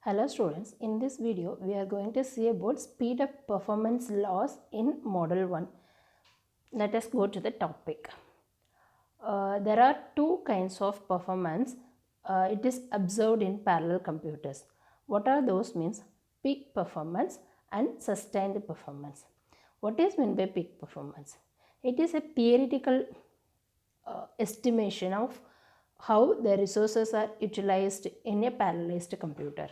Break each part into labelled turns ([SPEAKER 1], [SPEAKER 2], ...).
[SPEAKER 1] Hello students, in this video we are going to see about speed of performance loss in Model 1. Let us go to the topic. There are two kinds of performance. It is observed in parallel computers. What are those means? Peak performance and sustained performance. What is meant by peak performance? It is a theoretical estimation of how the resources are utilized in a parallelized computer.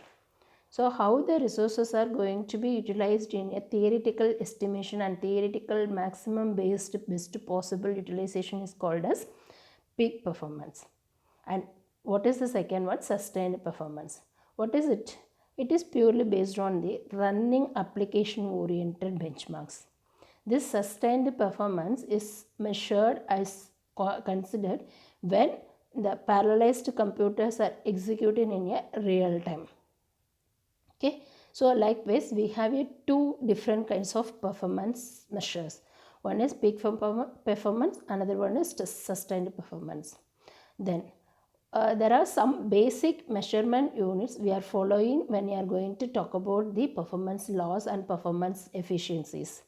[SPEAKER 1] So how the resources are going to be utilized in a theoretical estimation and theoretical maximum based best possible utilization is called as peak performance. And what is the second one? Sustained performance. What is it? It is purely based on the running application oriented benchmarks. This sustained performance is measured as considered when the parallelized computers are executed in a real time. Okay, so likewise we have two different kinds of performance measures. One is peak performance, another one is sustained performance. Then there are some basic measurement units we are following when we are going to talk about the performance loss and performance efficiencies.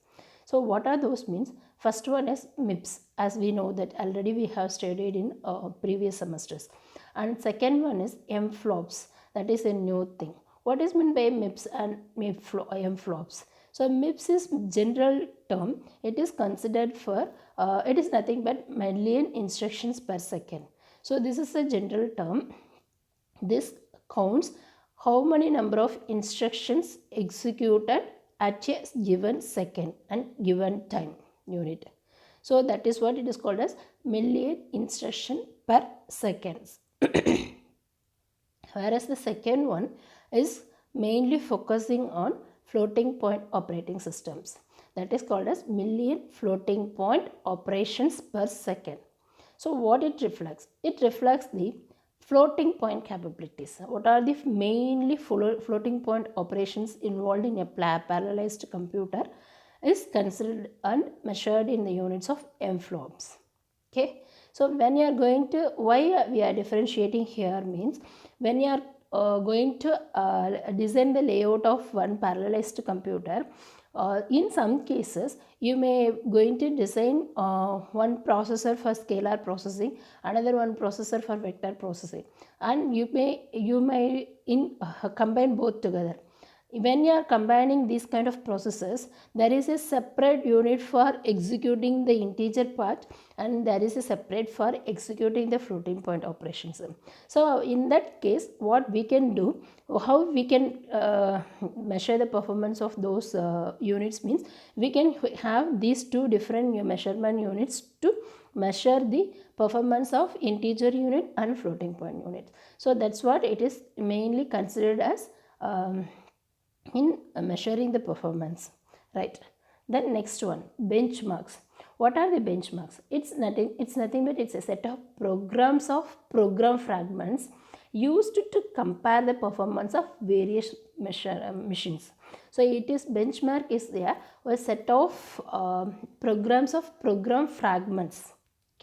[SPEAKER 1] So what are those means? First one is MIPS, as we know that already we have studied in previous semesters. And second one is MFLOPS, that is a new thing. What is meant by MIPS and MFLOPS? So MIPS is general term. It is considered for, it is nothing but million instructions per second. So this is a general term. This counts how many number of instructions executed at a given second and given time unit. So that is what it is called as million instruction per seconds. Whereas the second one is mainly focusing on floating point operating systems. That is called as million floating point operations per second. So what it reflects? It reflects the floating point capabilities. What are the mainly floating point operations involved in a parallelized computer is considered and measured in the units of MFLOPS. Okay, so when you are going to, why we are differentiating here means when you are going to design the layout of one parallelized computer, in some cases you may going to design one processor for scalar processing, another one processor for vector processing, and you may combine both together. When you are combining these kind of processes, there is a separate unit for executing the integer part and there is a separate for executing the floating point operations. So in that case, what we can do, how we can measure the performance of those units means we can have these two different measurement units to measure the performance of integer unit and floating point unit. So that's what it is mainly considered as in measuring the performance, right? Then next one, benchmarks. What are the benchmarks? It's nothing but it's a set of programs of program fragments used to compare the performance of various machines. So it is benchmark is there a set of programs of program fragments.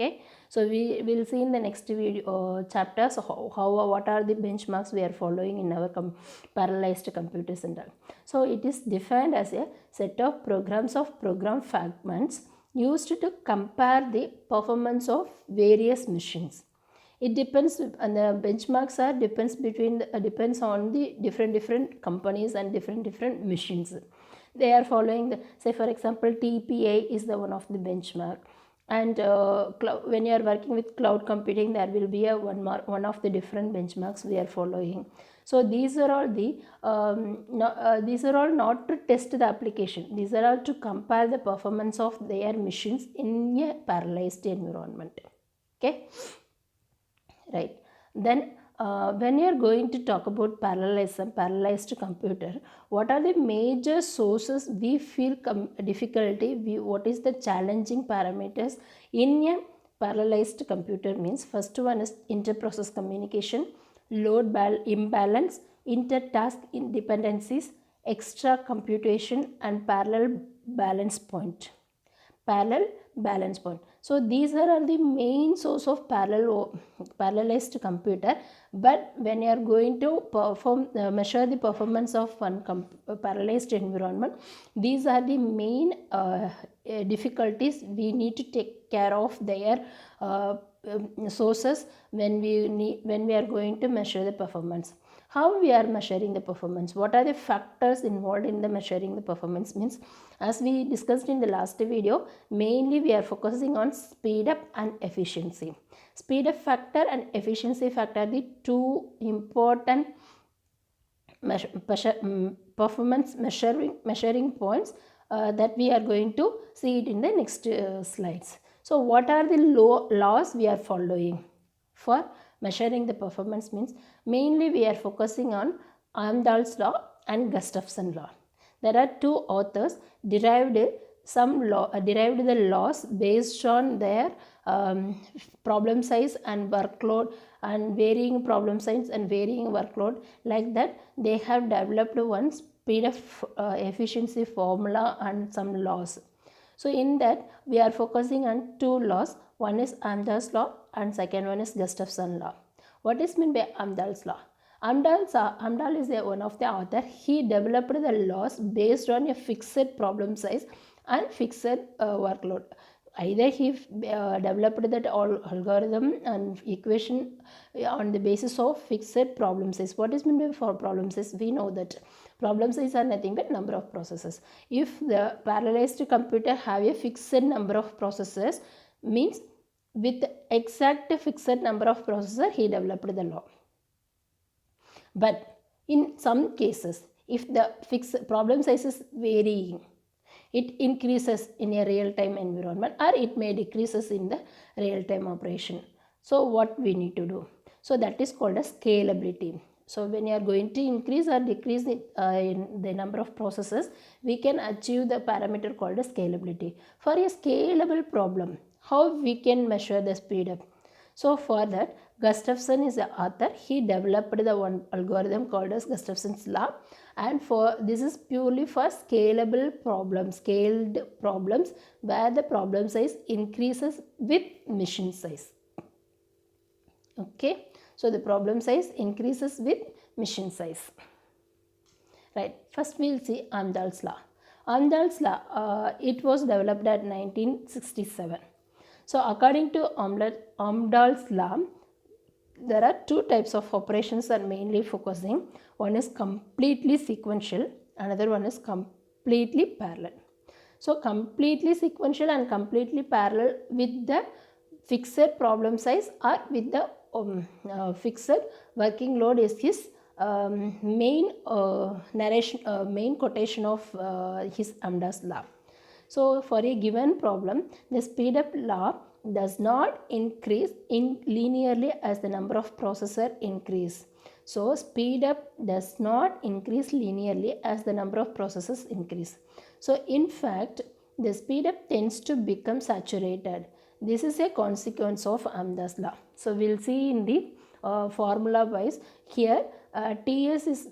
[SPEAKER 1] Okay, so we will see in the next video chapters what are the benchmarks we are following in our parallelized computer center. So it is defined as a set of programs of program fragments used to compare the performance of various machines. It depends, and the benchmarks are depends on the different companies and different machines. They are following the, say for example TPA is the one of the benchmark. And when you are working with cloud computing, there will be a one of the different benchmarks we are following. So these are all the these are all not to test the application. These are all to compare the performance of their machines in a parallelized environment. Okay, right. Then when you are going to talk about parallelized computer, what are the major sources we feel difficulty, what is the challenging parameters in a parallelized computer means? First one is inter-process communication, load imbalance, inter-task dependencies, extra computation and parallel balance point. So these are the main source of parallelized computer But when you are going to measure the performance of one parallelized environment, these are the main difficulties we need to take care of their sources when we are going to measure the performance. How we are measuring the performance, what are the factors involved in the measuring the performance means, as we discussed in the last video, mainly we are focusing on speed up and efficiency. Speed up factor and efficiency factor are the two important performance measuring points that we are going to see it in the next slides. So what are the laws we are following for measuring the performance means, mainly we are focusing on Amdahl's law and Gustafson law. There are two authors derived the laws based on their problem size and workload, and varying problem size and varying workload. Like that, they have developed one speed of efficiency formula and some laws. So in that, we are focusing on two laws. One is Amdahl's law and second one is Gustafson law. What is meant by Amdahl's law? Amdahl is one of the author. He developed the laws based on a fixed problem size and fixed workload. Either he developed that algorithm and equation on the basis of fixed problem size. What is meant by for problem size? We know that problem size are nothing but number of processes. If the parallelized computer have a fixed number of processes, means with exact fixed number of processors, he developed the law. But in some cases, if the fixed problem size is varying, it increases in a real-time environment or it may decreases in the real-time operation. So what we need to do? So that is called as scalability. So when you are going to increase or decrease in the number of processes, we can achieve the parameter called as scalability. For a scalable problem, how we can measure the speed up? So for that, Gustafson is the author. He developed the one algorithm called as Gustafson's law, and for this is purely for scalable problems, scaled problems where the problem size increases with machine size. Okay, so the problem size increases with machine size. Right, first we will see Amdahl's law. Amdahl's law, it was developed at 1967. So according to Amdahl's law, there are two types of operations are mainly focusing. One is completely sequential, another one is completely parallel. So completely sequential and completely parallel with the fixed problem size or with the fixed working load is his main main quotation of his Amdahl's law. So for a given problem, the speed up law does not increase linearly as the number of processors increase. So speed up does not increase linearly as the number of processes increase. So in fact, the speed up tends to become saturated. This is a consequence of Amdahl's law. So we'll see in the formula wise here, Ts is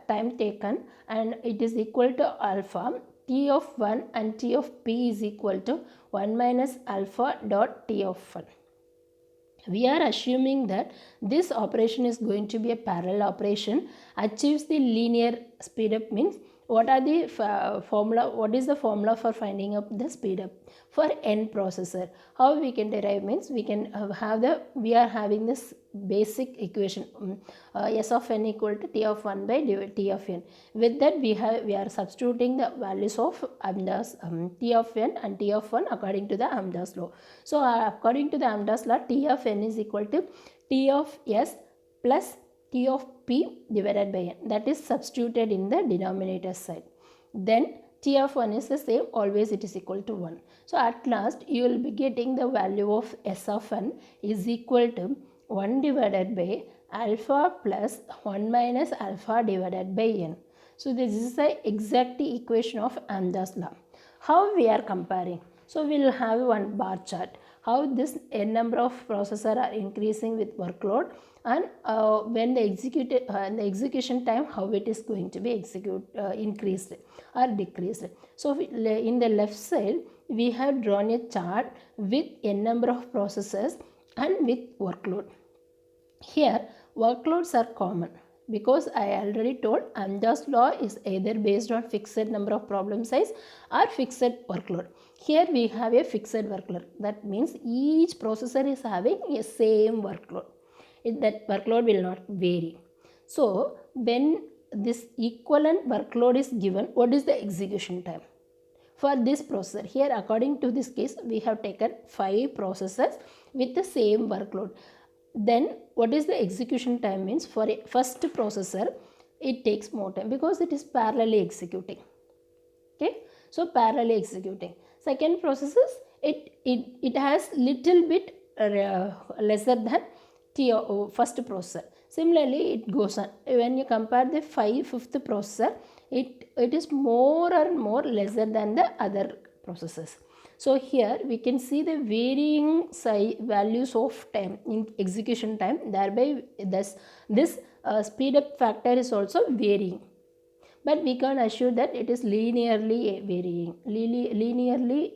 [SPEAKER 1] time taken and it is equal to alpha. T of 1 and T of P is equal to 1 minus alpha dot T of 1. We are assuming that this operation is going to be a parallel operation, achieves the linear speed up means what are the formula, what is the formula for finding up the speed up for n processor? How we can derive means we can we are having this basic equation S of n equal to T of 1 by T of n. With that we are substituting the values of Amdahl's T of n and T of 1 according to the Amdahl's law. So according to the Amdahl's law, T of n is equal to T of S plus T of P divided by n. That is substituted in the denominator side. Then T of 1 is the same, always it is equal to 1. So at last you will be getting the value of S of n is equal to 1 divided by alpha plus 1 minus alpha divided by n. So this is the exact equation of Amdahl's law. How we are comparing? So we will have one bar chart. How this n number of processors are increasing with workload, and when the execution time, how it is going to be increased or decreased. So in the left side we have drawn a chart with n number of processors and with workload. Here workloads are common because I already told Amdahl's law is either based on fixed number of problem size or fixed workload. Here we have a fixed workload. That means each processor is having a same workload. That workload will not vary. So when this equivalent workload is given, what is the execution time? For this processor, here according to this case, we have taken 5 processors with the same workload. Then what is the execution time means? For a first processor, it takes more time because it is parallelly executing. Okay, so parallelly executing. Second processors, it has little bit lesser than first processor. Similarly, it goes on. When you compare the fifth processor, it is more or more lesser than the other processors. So here we can see the varying values of time in execution time. Thereby, this speed up factor is also varying. But we can assure that it is linearly varying, linearly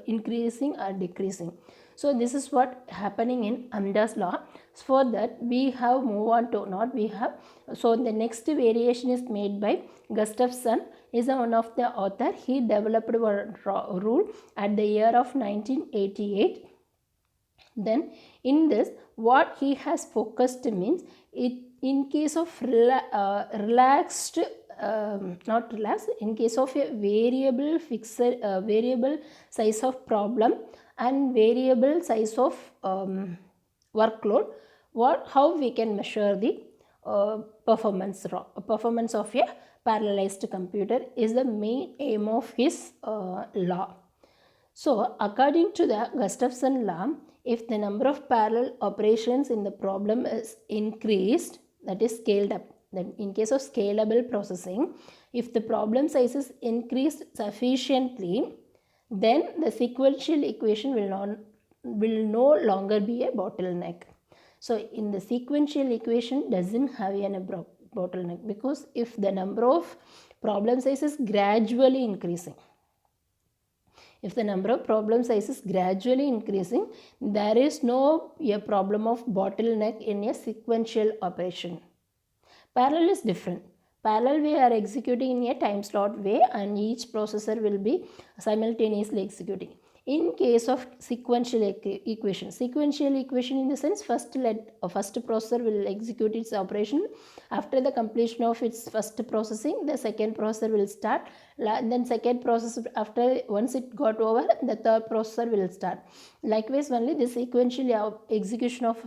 [SPEAKER 1] increasing or decreasing. So this is what happening in Amdahl's law. For that we have move on to not we have. So the next variation is made by Gustafson, is one of the author. He developed a rule at the year of 1988. Then in this, what he has focused means, it in case of relaxed, not relaxed, in case of a variable fixed variable size of problem and variable size of workload, how we can measure the performance of a parallelized computer is the main aim of his law. So according to the Gustafson law, if the number of parallel operations in the problem is increased, that is scaled up, then in case of scalable processing, if the problem size is increased sufficiently, then the sequential equation will no longer be a bottleneck. So in the sequential equation doesn't have any bottleneck, because if the number of problem size is gradually increasing, if the number of problem size is gradually increasing, there is no problem of bottleneck in a sequential operation. Parallel is different. Parallel we are executing in a time slot way, and each processor will be simultaneously executing. In case of sequential equation in the sense, first processor will execute its operation. After the completion of its first processing, the second processor will start. Then second processor, after once it got over, the third processor will start. Likewise, only the sequential execution of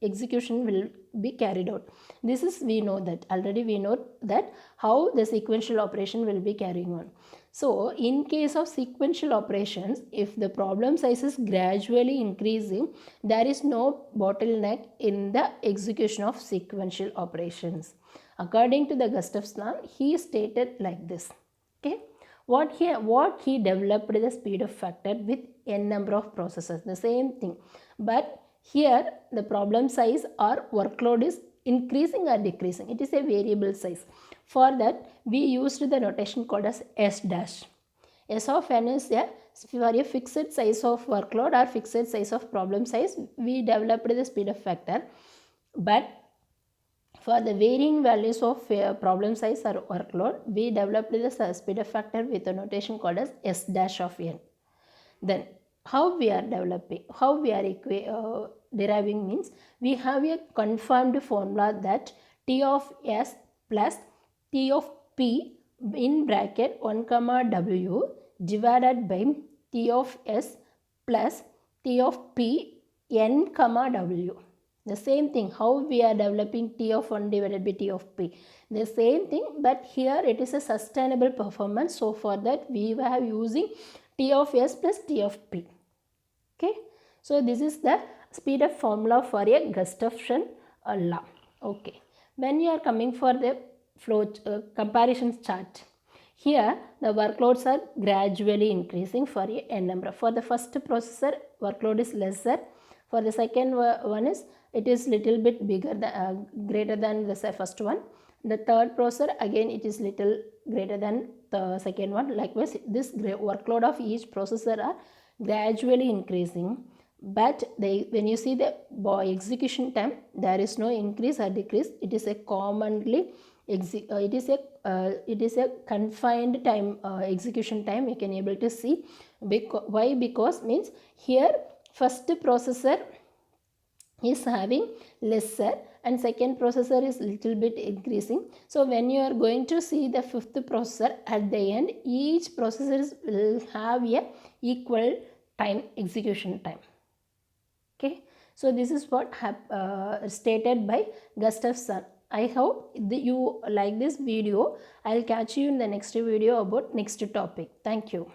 [SPEAKER 1] execution will be carried out. This is, we know that already, we know that how the sequential operation will be carrying on. So in case of sequential operations, if the problem size is gradually increasing, there is no bottleneck in the execution of sequential operations. According to the Gustafson, he stated like this. Okay, what he developed the speed up factor with n number of processors, the same thing, but here the problem size or workload is increasing or decreasing. It is a variable size. For that, we used the notation called as S dash. S of n is for a fixed size of workload or fixed size of problem size, we developed the speed up factor. But for the varying values of problem size or workload, we developed the speed up factor with a notation called as S dash of n. Then how we are developing, how we are deriving means, we have a confirmed formula that T of S plus T of P in bracket 1 comma W divided by T of S plus T of P n comma W. The same thing, how we are developing T of 1 divided by T of P. The same thing, but here it is a sustainable performance. So for that we are using T of S plus T of P. Okay, so this is the speed up formula for a Gustafson law. Okay, when you are coming for the flow comparison chart, here the workloads are gradually increasing for a n number. For the first processor, workload is lesser. For the second one is, it is little bit bigger than, greater than the first one. The third processor, again it is little greater than the second one. Likewise, this workload of each processor are gradually increasing, but when you see the execution time, there is no increase or decrease. It is a commonly it is a confined time, execution time you can able to see. Why? Because means here first processor is having lesser and second processor is little bit increasing. So when you are going to see the fifth processor at the end, each processor will have a equal time, execution time. Okay, so this is what stated by Gustafson. I hope you like this video. I'll catch you in the next video about next topic. Thank you.